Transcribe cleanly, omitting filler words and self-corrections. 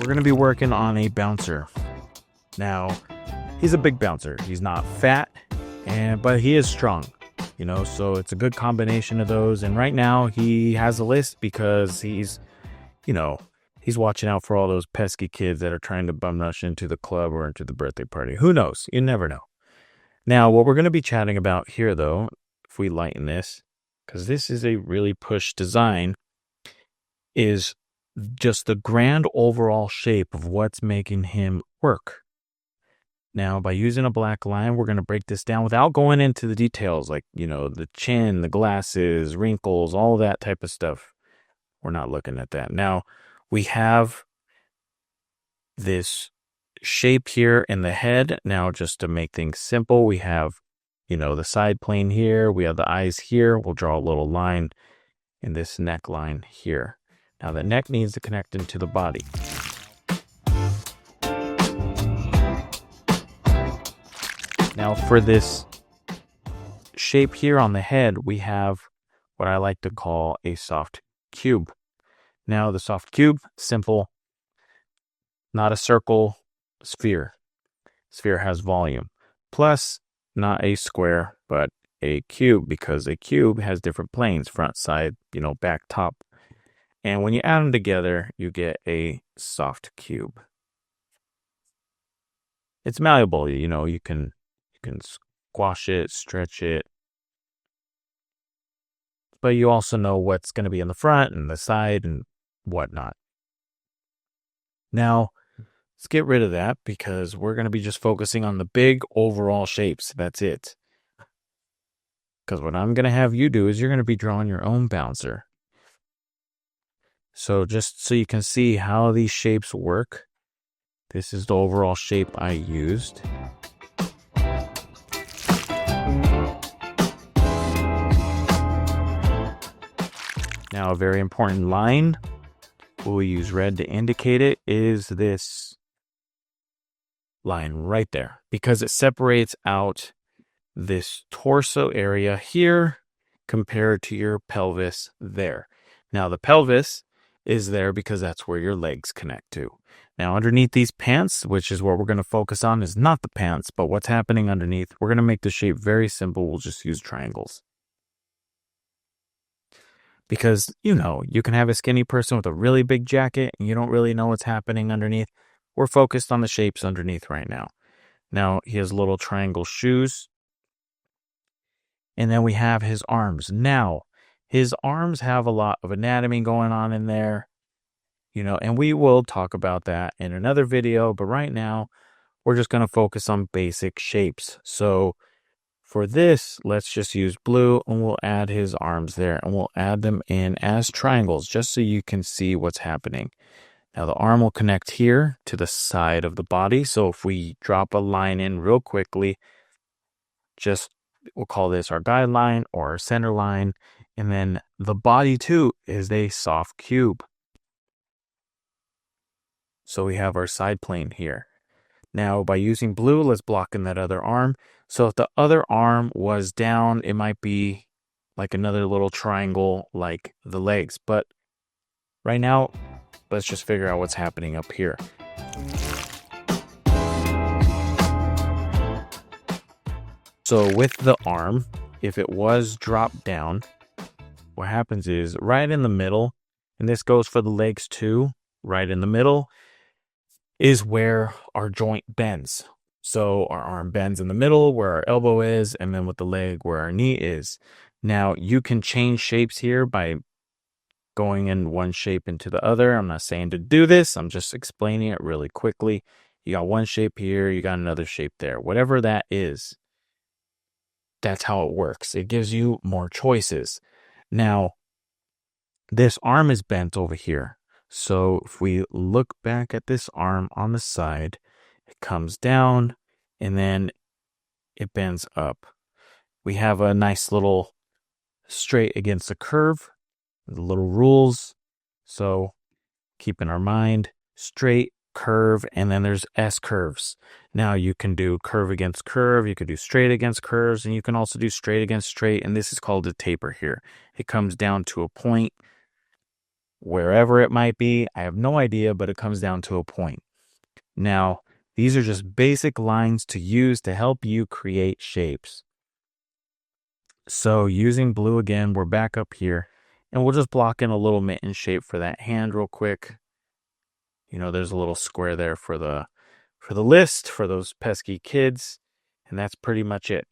we're going to be working on a bouncer. Now, he's a big bouncer. He's not fat, but he is strong, so it's a good combination of those. And right now he has a list because he's watching out for all those pesky kids that are trying to bum rush into the club or into the birthday party. Who knows? You never know. Now, what we're going to be chatting about here, though, if we lighten this, because this is a really push design, is just the grand overall shape of what's making him work. Now, by using a black line, we're going to break this down without going into the details, like, the chin, the glasses, wrinkles, all that type of stuff. We're not looking at that. Now, we have this shape here in the head. Now, just to make things simple, we have, the side plane here. We have the eyes here. We'll draw a little line in this neckline here. Now, the neck needs to connect into the body. Now, for this shape here on the head, we have what I like to call a soft cube. Now, the soft cube, simple, not a circle, sphere. Sphere has volume. Plus, not a square, but a cube, because a cube has different planes, front, side, back, top. And when you add them together, you get a soft cube. It's malleable, you can squash it, stretch it. But you also know what's going to be in the front and the side and whatnot. Now, let's get rid of that because we're going to be just focusing on the big overall shapes. That's it. Because what I'm going to have you do is you're going to be drawing your own bouncer. So just so you can see how these shapes work, this is the overall shape I used. Now, a very important line, we'll use red to indicate it, is this line right there, because it separates out this torso area here compared to your pelvis there. Now, the pelvis is there because that's where your legs connect to. Now, underneath these pants, which is what we're going to focus on, is not the pants, but what's happening underneath. We're going to make the shape very simple. We'll just use triangles. Because, you can have a skinny person with a really big jacket and you don't really know what's happening underneath. We're focused on the shapes underneath right now. Now, he has little triangle shoes. And then we have his arms. Now, his arms have a lot of anatomy going on in there, and we will talk about that in another video. But right now, we're just going to focus on basic shapes. So for this, let's just use blue and we'll add his arms there and we'll add them in as triangles just so you can see what's happening. Now, the arm will connect here to the side of the body. So if we drop a line in real quickly, we'll call this our guideline or our center line. And then the body too is a soft cube. So we have our side plane here. Now by using blue, let's block in that other arm. So if the other arm was down, it might be like another little triangle like the legs. But right now, let's just figure out what's happening up here. So with the arm, if it was dropped down, what happens is right in the middle, and this goes for the legs too, right in the middle is where our joint bends. So our arm bends in the middle where our elbow is, and then with the leg where our knee is. Now you can change shapes here by going in one shape into the other. I'm not saying to do this. I'm just explaining it really quickly. You got one shape here, you got another shape there. Whatever that is, that's how it works. It gives you more choices. Now, this arm is bent over here. So if we look back at this arm on the side, it comes down and then it bends up. We have a nice little straight against the curve, the little rules. So keep in our mind, straight, curve, and then there's S curves. Now you can do curve against curve, you could do straight against curves, and you can also do straight against straight, and this is called a taper here. It comes down to a point wherever it might be. I have no idea, but it comes down to a point. Now, these are just basic lines to use to help you create shapes. So using blue again, we're back up here, and we'll just block in a little mitten shape for that hand real quick. You know, there's a little square there for the list, for those pesky kids, and that's pretty much it.